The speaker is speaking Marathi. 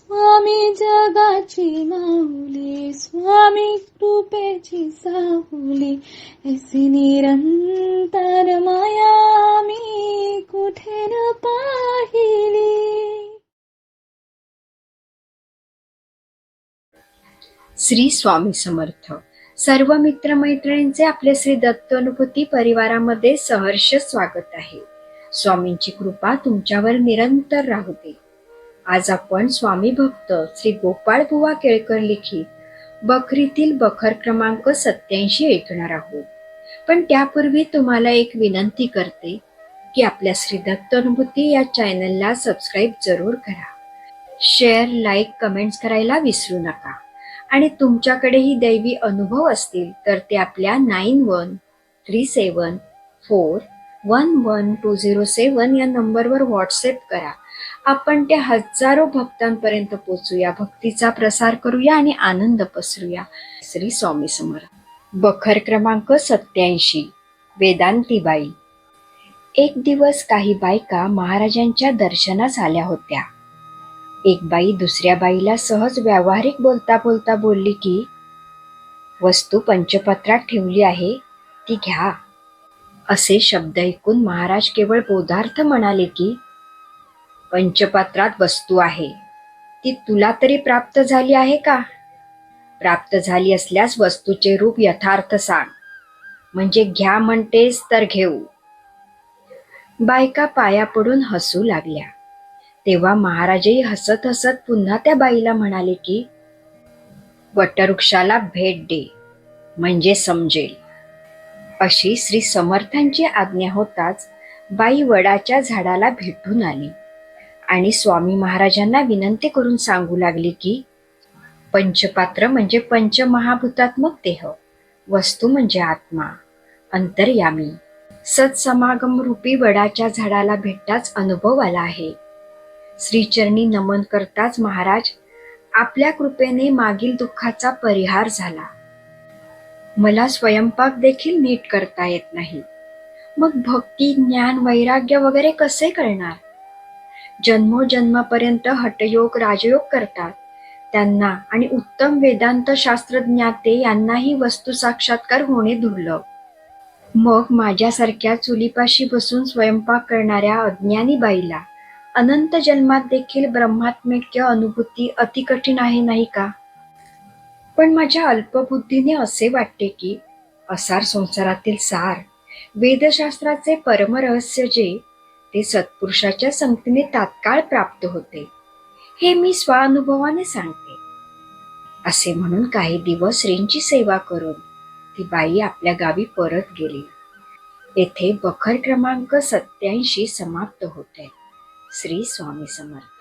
स्वामी जगाची माऊली, स्वामी कृपेची साहुली, ऐसी निरंतर माया मी कुठे न पाहिली. श्री स्वामी समर्थ. सर्व मित्रमैत्रिणींचे आपले श्री दत्तानुभूती परिवारामध्ये सहर्ष स्वागत आहे. स्वामींची कृपा तुमच्यावर निरंतर राहू दे. आज आपण स्वामी भक्त श्री गोपाळ बुवा केळकर लिखित बखरीतील बखर क्रमांक 87 ऐकणार आहोत. पण त्यापूर्वी तुम्हाला एक विनंती करते की आपल्या श्री दत्तानुभूती या चॅनलला सबस्क्राईब जरूर करा. शेअर, लाईक, कमेंट्स करायला विसरू नका. आणि तुमच्याकडेही दैवी अनुभव असतील तर ते आपल्या 9137411207 या नंबरवर व्हॉट्सअप करा. आपण त्या हजारो भक्तांपर्यंत पोहोचूया, भक्तीचा प्रसार करूया आणि आनंद पसरूया. श्री स्वामी समर्थ. बखर क्रमांक 87. वेदांतीबाई. एक दिवस काही बायका महाराजांच्या दर्शनास आल्या होत्या. एक बाई दुसऱ्या बाईला सहज व्यावहारिक बोलता बोलता बोलली की, वस्तू पंचपत्रात ठेवली आहे, ती घ्या. असे शब्द ऐकून महाराज केवळ बोधार्थ म्हणाले की, पंचपत्रात वस्तू आहे, ती तुला तरी प्राप्त झाली आहे का? प्राप्त झाली असल्यास वस्तूचे रूप यथार्थ सांग, म्हणजे घ्या म्हणतेस तर घेऊ. बायका पाया पडून हसू लागल्या. तेव्हा महाराजही हसत हसत पुन्हा त्या बाईला म्हणाले की, वटवृक्षाला भेट दे, म्हणजे समजेल. अशी श्री समर्थांची आज्ञा होताच बाई वडाच्या झाडाला भेटून आली आणि स्वामी महाराजांना विनंती करून सांगू लागली की, पंचपात्र म्हणजे पंचमहाभूतात्मक देह, वस्तू म्हणजे आत्मा, अंतर्यामी. सत्समागम रूपी वडाच्या झाडाला भेटताच अनुभव आला आहे. श्रीचरणी नमन करताच महाराज, आपल्या कृपेने मागील दुःखाचा परिहार झाला. मला स्वयंपाक देखील नीट करता येत नाही, मग भक्ती, ज्ञान, वैराग्य वगैरे कसे करणार? जन्मोजन्मापर्यंत हठयोग, राजयोग करतात त्यांना आणि उत्तम वेदांत शास्त्रज्ञाते यांनाही वस्तू साक्षात्कार होणे दुर्लभ. मग माझ्यासारख्या चुलीपाशी बसून स्वयंपाक करणाऱ्या अज्ञानी बाईला अनंत जन्मात देखील ब्रह्मात्म्यक्य अनुभूती अति कठीण आहे नाही का? पण माझ्या अल्पबुद्धीने असे वाटते की असार संसारातील सार, वेदशास्त्राचे परमरहस्य जे, ते सत्पुरुषाच्या संगतीने तात्काळ प्राप्त होते, हे मी स्वानुभवाने सांगते. असे म्हणून काही दिवस श्रींची सेवा करून ती बाई आपल्या गावी परत गेली. येथे बखर क्रमांक 87 समाप्त होते. श्री स्वामी समर्थ.